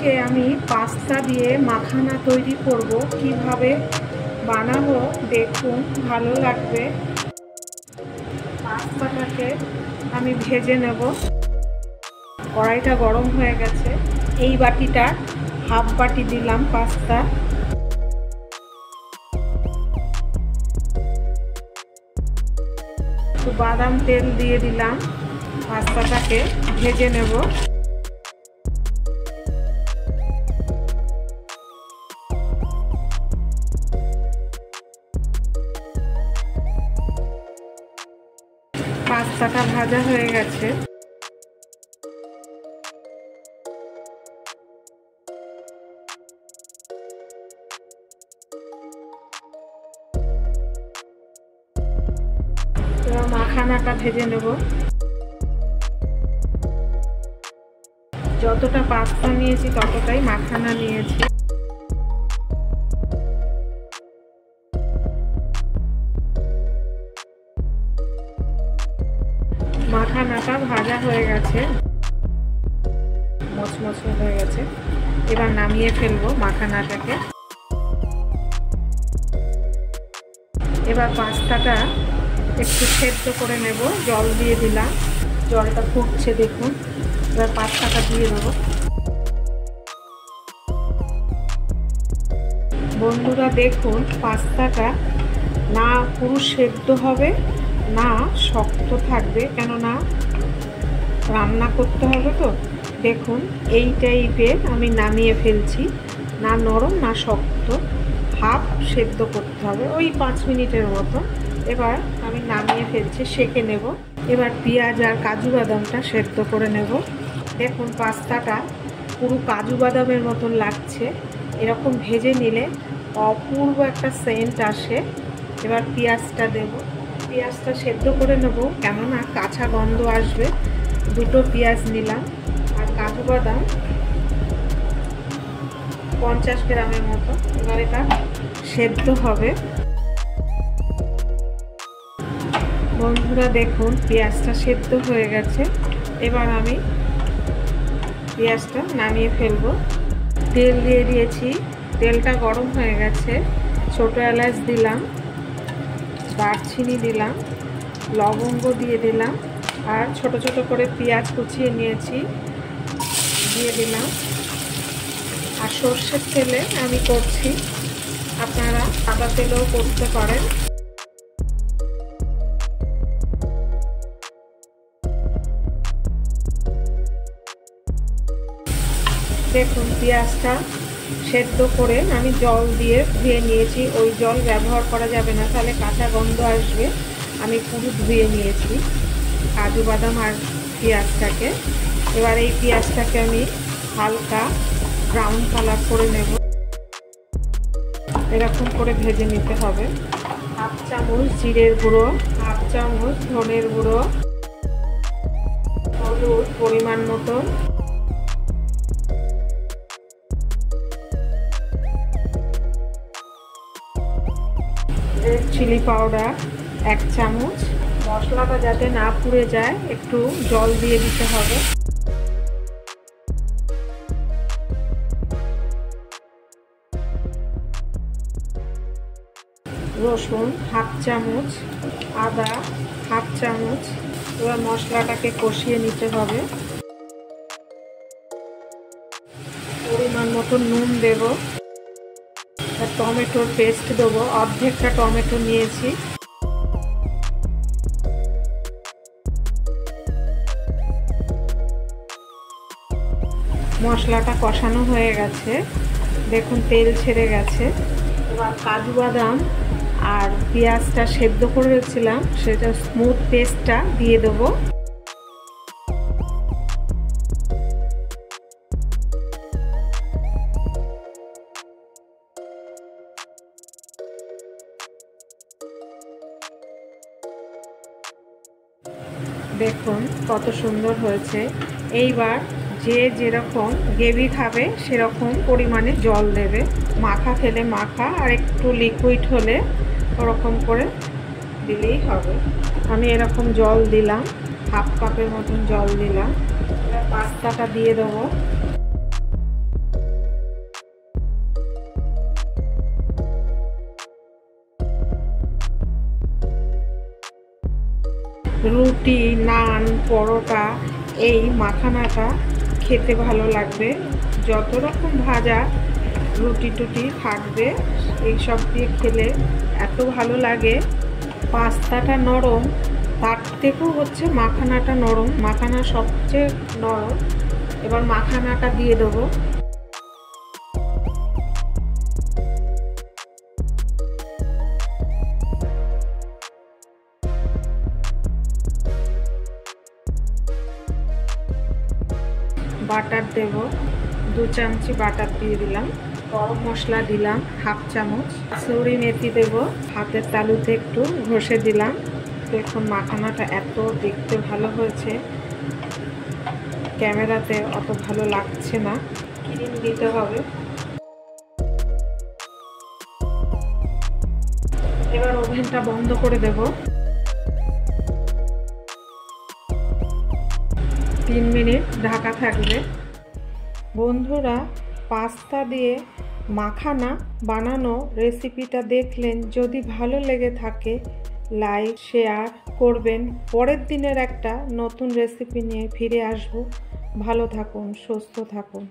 আজকে আমি পাস্তা দিয়ে মাখানা তৈরি করব। কিভাবে বানাবো দেখুন, ভালো লাগবে। পাস্তাটাকে আমি ভেজে নেব। কড়াইটা গরম হয়ে গেছে। এই বাটিটা হাফ বাটি দিলাম পাস্তা। একটু বাদাম তেল দিয়ে দিলাম। পাস্তাটাকে ভেজে নেব। পাস্তাটা ভাজা হয়ে গেছে। এবার মাখানাটা ভেজে নেব। যতটা পাস্তা নিয়েছি ততটাই মাখানা নিয়েছি। মাখানাটা ভাজা হয়ে গেছে, মচমচে হয়ে গেছে। এবার নামিয়ে ফেলবো মাখানাটাকে। এবার পাস্তাটা একটু সেদ্ধ করে নেব। জল দিয়ে দিলাম, জলটা ফুটছে দেখুন। এবার পাস্তাটা দিয়ে দেবো। বন্ধুরা দেখুন, পাস্তাটা না পুরো সেদ্ধ হবে না শক্ত থাকবে, কেননা রান্না করতে হবে তো। দেখুন এই টাইপের আমি নামিয়ে ফেলছি, না নরম না শক্ত, হাফ সেদ্ধ করতে হবে, ওই 5 মিনিটের মতো। এবার আমি নামিয়ে ফেলছি, সেঁকে নেব। এবার পেঁয়াজ আর কাজু বাদামটা সেদ্ধ করে নেব। দেখুন পাস্তাটা পুরো কাজু বাদামের মতন লাগছে। এরকম ভেজে নিলে অপূর্ব একটা সেন্ট আসে। এবার পেঁয়াজটা দেব। পেঁয়াজটা সেদ্ধ করে নেব, কেননা কাঁচা গন্ধ আসবে। 2টো পেঁয়াজ নিলাম। আর কাজু বাদাম 50 গ্রামের মতো। এবার এটা সেদ্ধ হবে। বন্ধুরা দেখুন পেঁয়াজটা সেদ্ধ হয়ে গেছে। এবার আমি পেঁয়াজটা নামিয়ে ফেলবো। তেল দিয়ে দিয়েছি, তেলটা গরম হয়ে গেছে। ছোটো এলাচ দিলাম, দারচিনি দিলাম, লবঙ্গ দিয়ে দিলাম, আর ছোট ছোট করে পেঁয়াজ কুচিয়ে নিয়েছি দিয়ে দিলাম। আর সর্ষের তেলে আমি করছি, আপনারা সাদা তেলেও করতে পারেন। দেখুন পেঁয়াজটা সেদ্ধ করে আমি জল দিয়ে ধুয়ে নিয়েছি। ওই জল ব্যবহার করা যাবে না, তাহলে কাঁচা গন্ধ আসবে। আমি পুরো ধুয়ে নিয়েছি কাজু বাদাম আর পেঁয়াজটাকে। এবার এই পেঁয়াজটাকে আমি হালকা ব্রাউন কালার করে নেব। এরকম করে ভেজে নিতে হবে। হাফ চামচ জিরের গুঁড়ো, হাফ চামচ ধনের গুঁড়ো, হলুদ পরিমাণ মতো, রেড চিলি পাউডার 1 চামচ। মশলাটা যাতে না পুড়ে যায় একটু জল দিয়ে দিতে হবে। রসুন হাফ চামচ, আদা হাফ চামচ। এবার মশলাটাকে কষিয়ে নিতে হবে। পরিমাণ মতো নুন দেব। টমেটোর পেস্ট দেবো, অর্ধেকটা টমেটো নিয়েছি। মশলাটা কষানো হয়ে গেছে, দেখুন তেল ছেড়ে গেছে। এবার কাজু বাদাম আর পেঁয়াজটা সেদ্ধ করে রেখেছিলাম, সেটা স্মুথ পেস্টটা দিয়ে দেবো। দেখুন কত সুন্দর হয়েছে। এইবার যে যেরকম গ্রেভি খাবে সেরকম পরিমাণে জল দেবে। মাখা খেলে মাখা, আর একটু লিকুইড হলে ওরকম করে দিলেই হবে। আমি এরকম জল দিলাম, হাফ কাপের মতন জল দিলাম। এবার পাস্তাটা দিয়ে দেবো। রুটি, নান, পরোটা এই মাখানাটা খেতে ভালো লাগবে। যত রকম ভাজা রুটি টুটি থাকবে এইসব দিয়ে খেলে এত ভালো লাগে। পাস্তাটা নরম, তার থেকেও হচ্ছে মাখানাটা নরম, মাখানা সবচেয়ে নরম। এবার মাখানাটা দিয়ে দেবো। বাটার দেব, 2 চামচি বাটার দিয়ে দিলাম। গরম মশলা দিলাম 1/2 চামচ। কাসুরি মেথি দেব, হাতের তালুতে একটু ঘষে দিলাম। দেখুন মাখানাটা এত দেখতে ভালো হয়েছে, ক্যামেরাতে অত ভালো লাগছে না। ক্রিম দিতে হবে। এবার ওভেনটা বন্ধ করে দেব। 3 মিনিট ঢাকা থাকবে। বন্ধুরা, পাস্তা দিয়ে মাখানা বানানো রেসিপিটা দেখলেন। যদি ভালো লেগে থাকে লাইক শেয়ার করবেন। পরের দিনের একটা নতুন রেসিপি নিয়ে ফিরে আসব। ভালো থাকুন, সুস্থ থাকুন।